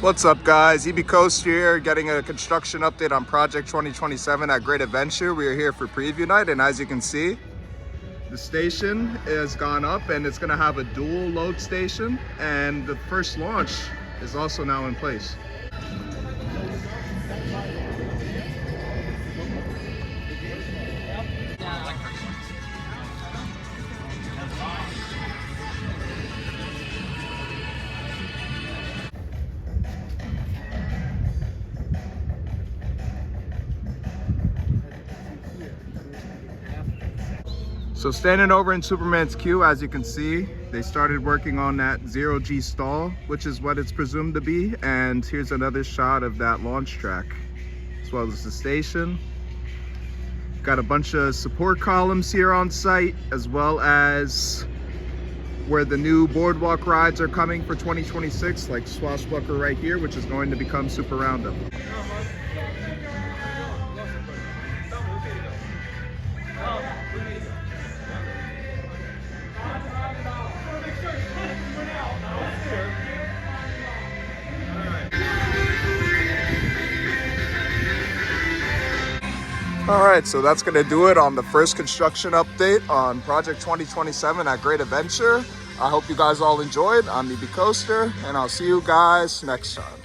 What's up, guys? EB Coast here, getting a construction update on Project 2027 at Great Adventure. We are here for preview night, and as you can see, the station has gone up and it's going to have a dual load station, and the first launch is also now in place. So standing over in Superman's queue, as you can see, they started working on that zero-G stall, which is what it's presumed to be. And here's another shot of that launch track, as well as the station. Got a bunch of support columns here on site, as well as where the new boardwalk rides are coming for 2026, like Swashbuckler right here, which is going to become Super Roundup. All right, so that's gonna do it on the first construction update on Project 2027 at Great Adventure. I hope you guys all enjoyed. I'm EB Coaster, and I'll see you guys next time.